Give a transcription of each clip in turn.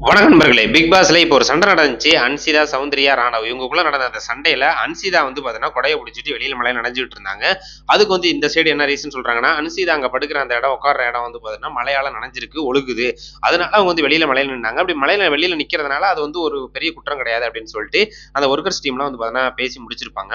வணக்கம் நண்பர்களே. பிக் பாஸ்ல இப்போ ஒரு சண்டை நடந்துச்சு. அன்சிதா, சௌந்தர்யா, ராணவ் இவங்கக்குள்ள நடந்த அந்த சண்டையில அன்சிதா வந்து பார்த்தீங்கன்னா, கொடைய புடிச்சிட்டு வெளியில மழையில நனைஞ்சுட்டு இருந்தாங்க. அதுக்கு வந்து இந்த சைடு என்ன ரீசன் சொல்றாங்கன்னா, அன்சிதா அங்க படுக்கிற அந்த இடம், உட்கார்ற இடம் வந்து பார்த்தீங்கன்னா, மழையால நனைஞ்சிருக்கு, ஒழுகுது. அதனால அவங்க வந்து வெளியில மழையில நின்னாங்க. அப்படி மழையில வெளியில நிக்கிறதுனால அது வந்து ஒரு பெரிய குற்றம் கிடையாது அப்படின்னு சொல்லிட்டு, அந்த ஒர்க்கர்ஸ் டீம்லாம் வந்து பார்த்தீங்கன்னா பேசி முடிச்சிருப்பாங்க.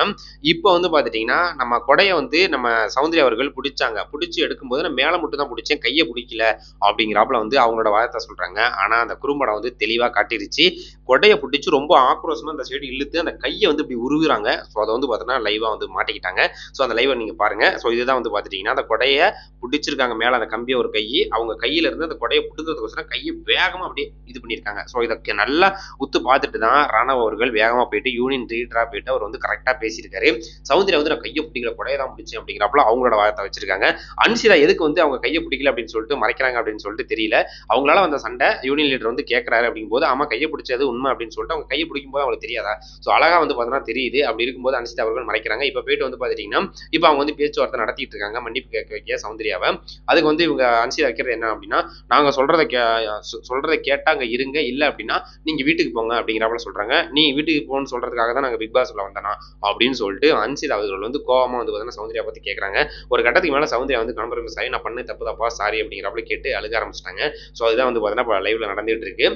இப்போ வந்து பார்த்துட்டீங்கன்னா, நம்ம கொடைய வந்து நம்ம சௌந்தர்யா அவர்கள் புடிச்சாங்க. புடிச்சு எடுக்கும்போது நான் மேல மட்டும் தான் புடிச்சேன், கைய புடிக்கல அப்படிங்கிறாப்புல வந்து அவங்களோட வாதத்த சொல்றாங்க. ஆனா அந்த குறும்படம் வந்து தெளிவா காட்டிருச்சு. கொடைய புடிச்சு ரொம்ப ஆக்ரோஷமா அந்த சைடு இழுத்து அந்த கைய வந்து இப்படி உருவுறாங்க. ஸோ அத வந்து பார்த்தீங்கன்னா, லைவா வந்து மாட்டிக்கிட்டாங்க. ஸோ அந்த லைவ நீங்க பாருங்க. ஸோ இதுதான் வந்து பார்த்துட்டீங்கன்னா, அந்த கொடைய புடிச்சிருக்காங்க மேல அந்த கம்பிய ஒரு கையி. அவங்க கையில இருந்து அந்த கொடைய புடுங்குறதுக்கோசரம் கைய வேகமா அப்படியே இது பண்ணியிருக்காங்க. ஸோ இத நல்லா உத்து பார்த்துட்டு தான் ராணவ் அவர்கள் வேகமா போயிட்டு யூனியன் லீடரா போயிட்டு அவர் வந்து கரெக்ட்டா பேசியிருக்காரு. சௌந்தர்யா வந்து நான் கைய புடிக்கல, கொடைய தான் புடிச்சேன் அப்படிங்கிறாப்புல அவங்களோட வாதத்த வச்சிருக்காங்க. அன்சிதா எதுக்கு வந்து அவங்க கைய புடிக்கல அப்படின்னு சொல்லிட்டு மறைக்கிறாங்க அப்படின்னு சொல்லிட்டு தெரியல. அவங்களால வந்த சண்டை யூனியன் லீடர் வந்து கேட்கறாரு அப்படிங்கும்போது, ஆமா கைய பிடிச்சது உண்மை அப்படின்னு சொல்லிட்டு அவங்க கைய பிடிக்கும்போது அவங்களுக்கு தெரியாதா? ஸோ அழகா வந்து பார்த்தீங்கன்னா தெரியுது. அப்படி இருக்கும்போது அன்சிதா அவர்கள் மறைக்கிறாங்க. இப்ப போயிட்டு வந்து பார்த்துட்டீங்கன்னா, இப்ப அவங்க வந்து பேச்சுவார்த்தை நடத்திட்டு இருக்காங்க. மன்னிப்பு கேட்க வைக்க சௌந்தர்யாவ. அதுக்கு வந்து இவங்க அன்சிதா வைக்கிறது என்ன அப்படின்னா, நாங்க சொல்றத கேட்டா அங்க இருங்க. இல்ல அப்படின்னா நீங்க வீட்டுக்கு போங்க அப்படிங்கிறாப்புல சொல்றாங்க. நீ வீட்டுக்கு போன்னு சொல்றதுக்காக தான் நாங்க பிக் பாஸ் உள்ள வந்தனா அப்படின்னு சொல்லிட்டு அன்சிதா அவர்கள் வந்து கோவமா வந்து பார்த்தீங்கன்னா சௌந்தர்யா பத்தி கேட்கறாங்க. ஒரு கட்டத்துக்கு மேல சௌந்தர்யா வந்து கான்ஃபரன்ஸ் ஆகி நான் பண்ணது தப்பு தப்பா சாரி அப்படிங்கிறாப்புல கேட்டு அழுக ஆரம்பிச்சிட்டாங்க. ஸோ அதுதான் வந்து பார்த்தீங்கன்னா இப்போ லைவ்ல நடந்துட்டு இருக்கு.